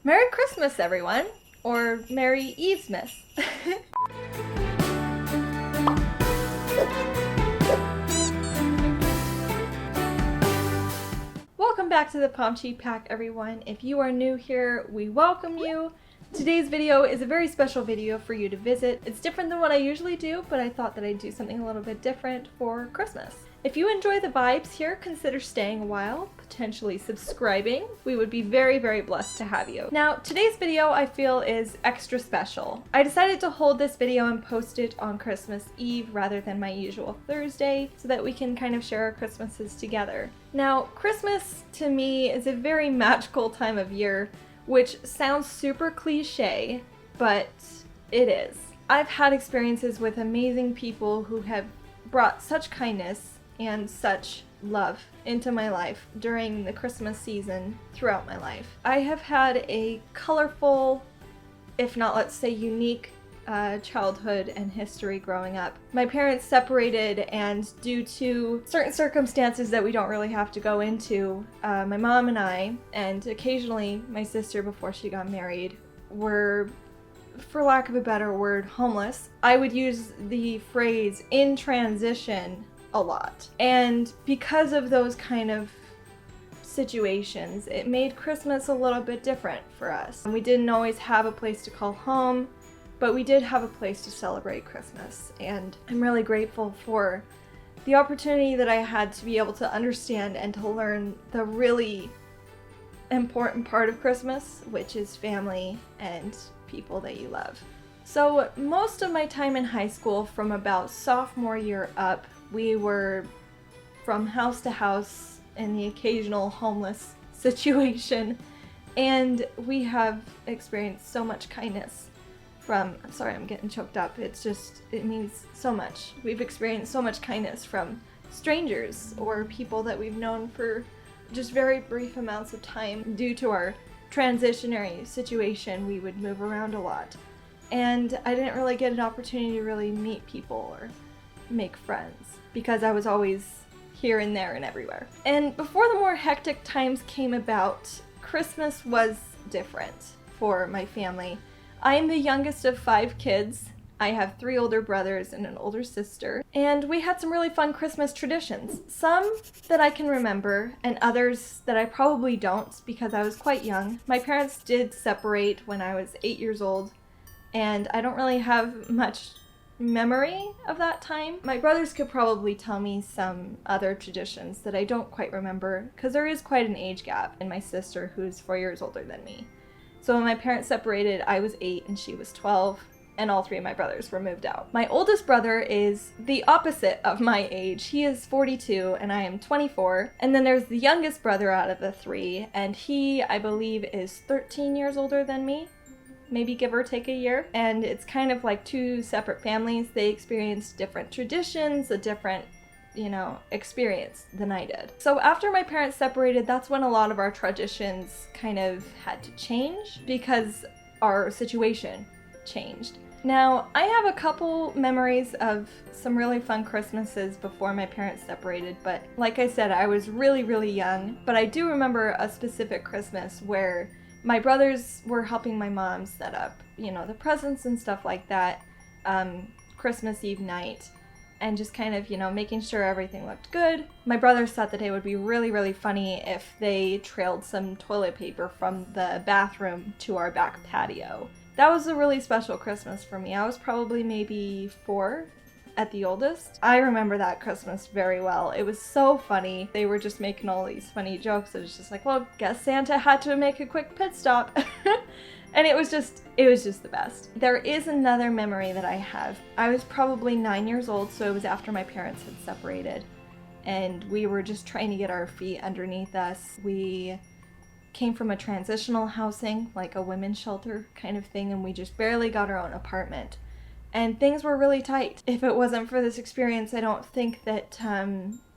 Merry Christmas, everyone! Or Merry Evesmas. Welcome back to the Pomchi Pack, everyone. If you are new here, we welcome you. Today's video is a very special video for you to visit. It's different than what I usually do, but I thought that I'd do something a little bit different for Christmas. If you enjoy the vibes here, consider staying a while, potentially subscribing. We would be very, very blessed to have you. Now, today's video I feel is extra special. I decided to hold this video and post it on Christmas Eve rather than my usual Thursday so that we can kind of share our Christmases together. Now, Christmas to me is a very magical time of year, which sounds super cliche, but it is. I've had experiences with amazing people who have brought such kindness and such love into my life during the Christmas season throughout my life. I have had a colorful, if not let's say unique, childhood and history growing up. My parents separated, and due to certain circumstances that we don't really have to go into, my mom and I, and occasionally my sister before she got married, were, for lack of a better word, homeless. I would use the phrase in transition a lot. And because of those kind of situations, it made Christmas a little bit different for us. We didn't always have a place to call home, but we did have a place to celebrate Christmas. And I'm really grateful for the opportunity that I had to be able to understand and to learn the really important part of Christmas, which is family and people that you love. So most of my time in high school, from about sophomore year up, we were from house to house in the occasional homeless situation, and we have experienced so much kindness from, I'm sorry, I'm getting choked up. It means so much. We've experienced so much kindness from strangers or people that we've known for just very brief amounts of time. Due to our transitionary situation, we would move around a lot. And I didn't really get an opportunity to really meet people or make friends because I was always here and there and everywhere. And before the more hectic times came about, Christmas was different for my family. I am the youngest of 5 kids. I have 3 older brothers and an older sister, and we had some really fun Christmas traditions. Some that I can remember, and others that I probably don't because I was quite young. My parents did separate when I was 8 years old, and I don't really have much memory of that time. My brothers could probably tell me some other traditions that I don't quite remember because there is quite an age gap in my sister, who's 4 years older than me. So when my parents separated, I was 8 and she was 12, and all 3 of my brothers were moved out. My oldest brother is the opposite of my age. He is 42 and I am 24. And then there's the youngest brother out of the 3, and he, I believe, is 13 years older than me. Maybe give or take a year. And it's kind of like 2 separate families. They experienced different traditions, a different, experience than I did. So after my parents separated, that's when a lot of our traditions kind of had to change because our situation changed. Now, I have a couple memories of some really fun Christmases before my parents separated, but like I said, I was really, really young. But I do remember a specific Christmas where my brothers were helping my mom set up, the presents and stuff like that, Christmas Eve night, and just kind of, making sure everything looked good. My brothers thought that it would be really, really funny if they trailed some toilet paper from the bathroom to our back patio. That was a really special Christmas for me. I was probably maybe 4 at the oldest. I remember that Christmas very well. It was so funny. They were just making all these funny jokes. It was just like, well, guess Santa had to make a quick pit stop. And it was just the best. There is another memory that I have. I was probably 9 years old, so it was after my parents had separated. And we were just trying to get our feet underneath us. We came from a transitional housing, like a women's shelter kind of thing, and we just barely got our own apartment. And things were really tight. If it wasn't for this experience, I don't think that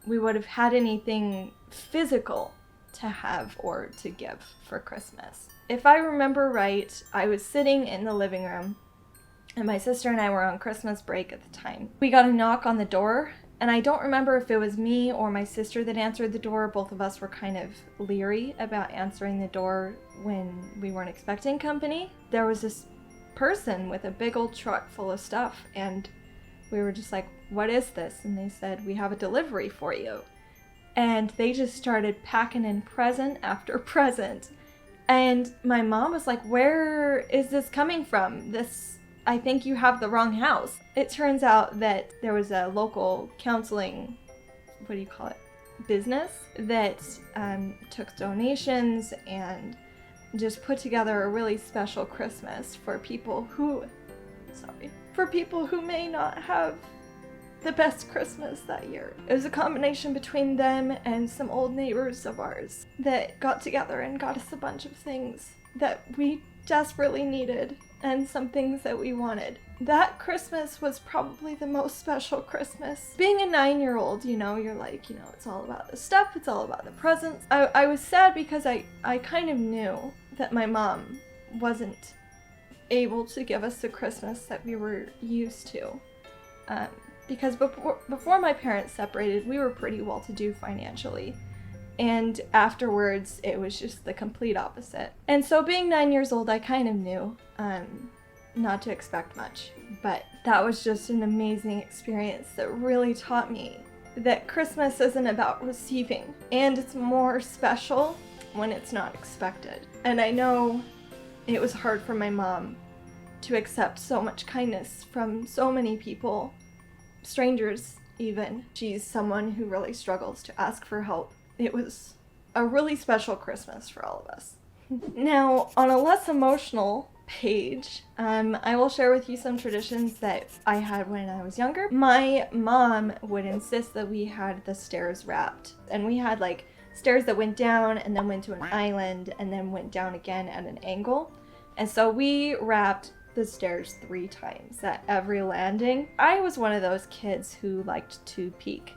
we would have had anything physical to have or to give for Christmas. If I remember right, I was sitting in the living room, and my sister and I were on Christmas break at the time. We got a knock on the door, and I don't remember if it was me or my sister that answered the door. Both of us were kind of leery about answering the door when we weren't expecting company, there was this person with a big old truck full of stuff, and we were just like, what is this? And they said, we have a delivery for you. And they just started packing in present after present. And my mom was like, where is this coming from? I think you have the wrong house. It turns out that there was a local counseling, business that took donations and just put together a really special Christmas for people who may not have the best Christmas that year. It was a combination between them and some old neighbors of ours that got together and got us a bunch of things that we desperately needed and some things that we wanted. That Christmas was probably the most special Christmas. Being a 9-year-old, you're like, it's all about the stuff, it's all about the presents. I was sad because I kind of knew that my mom wasn't able to give us the Christmas that we were used to. Because before my parents separated, we were pretty well-to-do financially. And afterwards, it was just the complete opposite. And so being 9 years old, I kind of knew not to expect much. But that was just an amazing experience that really taught me that Christmas isn't about receiving. And it's more special when it's not expected. And I know it was hard for my mom to accept so much kindness from so many people, strangers even. She's someone who really struggles to ask for help. It was a really special Christmas for all of us. Now, on a less emotional page, I will share with you some traditions that I had when I was younger. My mom would insist that we had the stairs wrapped, and we had stairs that went down and then went to an island and then went down again at an angle. And so we wrapped the stairs 3 times at every landing. I was one of those kids who liked to peek.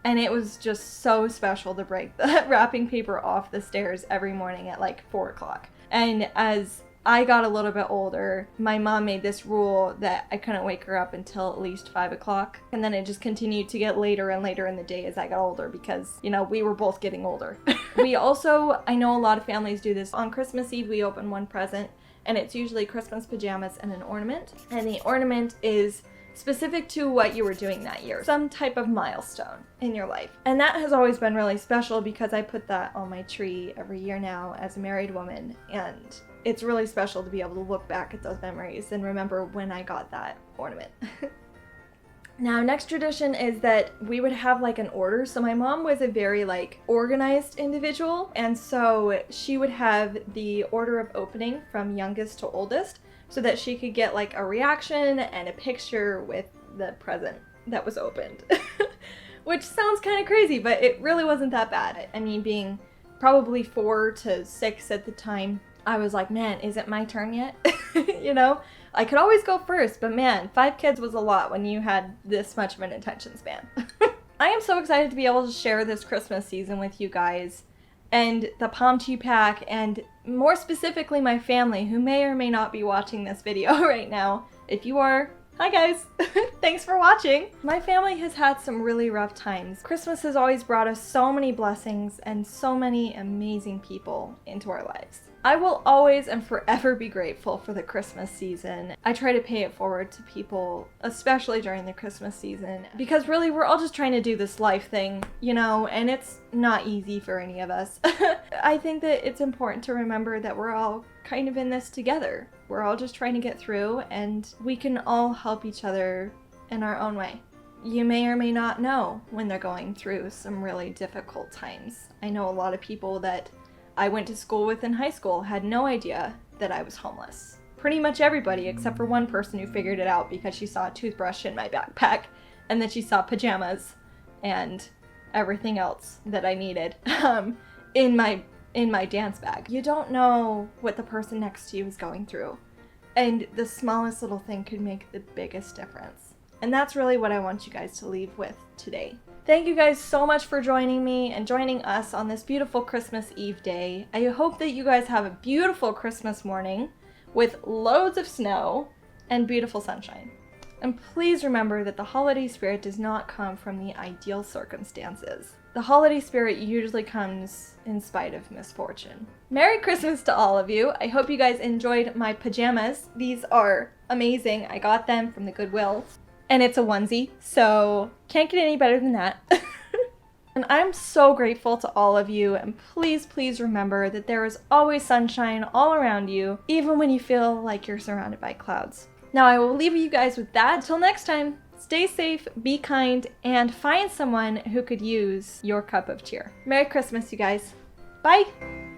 And it was just so special to break the wrapping paper off the stairs every morning at 4 o'clock. And as I got a little bit older, my mom made this rule that I couldn't wake her up until at least 5 o'clock. And then it just continued to get later and later in the day as I got older because, we were both getting older. We also, I know a lot of families do this. On Christmas Eve, we open one present, and it's usually Christmas pajamas and an ornament. And the ornament is specific to what you were doing that year, some type of milestone in your life. And that has always been really special because I put that on my tree every year now as a married woman, and it's really special to be able to look back at those memories and remember when I got that ornament. Now, next tradition is that we would have an order. So my mom was a very organized individual, and so she would have the order of opening from youngest to oldest, so that she could get a reaction and a picture with the present that was opened. Which sounds kind of crazy, but it really wasn't that bad. I mean, being probably 4 to 6 at the time, I was like, man, is it my turn yet? I could always go first, but man, 5 kids was a lot when you had this much of an attention span. I am so excited to be able to share this Christmas season with you guys and the Pomchi pack, and more specifically my family, who may or may not be watching this video right now. If you are, hi guys! Thanks for watching! My family has had some really rough times. Christmas has always brought us so many blessings and so many amazing people into our lives. I will always and forever be grateful for the Christmas season. I try to pay it forward to people, especially during the Christmas season, because really we're all just trying to do this life thing, and it's not easy for any of us. I think that it's important to remember that we're all kind of in this together. We're all just trying to get through, and we can all help each other in our own way. You may or may not know when they're going through some really difficult times. I know a lot of people that I went to school with in high school had no idea that I was homeless. Pretty much everybody except for one person who figured it out because she saw a toothbrush in my backpack, and then she saw pajamas and everything else that I needed in my dance bag. You don't know what the person next to you is going through, and the smallest little thing could make the biggest difference. And that's really what I want you guys to leave with today. Thank you guys so much for joining me and joining us on this beautiful Christmas Eve day. I hope that you guys have a beautiful Christmas morning with loads of snow and beautiful sunshine. And please remember that the holiday spirit does not come from the ideal circumstances. the holiday spirit usually comes in spite of misfortune. Merry Christmas to all of you. I hope you guys enjoyed my pajamas. These are amazing. I got them from the Goodwill. And it's a onesie, so can't get any better than that. And I'm so grateful to all of you, and please, please remember that there is always sunshine all around you, even when you feel like you're surrounded by clouds. Now I will leave you guys with that. Until next time, stay safe, be kind, and find someone who could use your cup of cheer. Merry Christmas, you guys. Bye!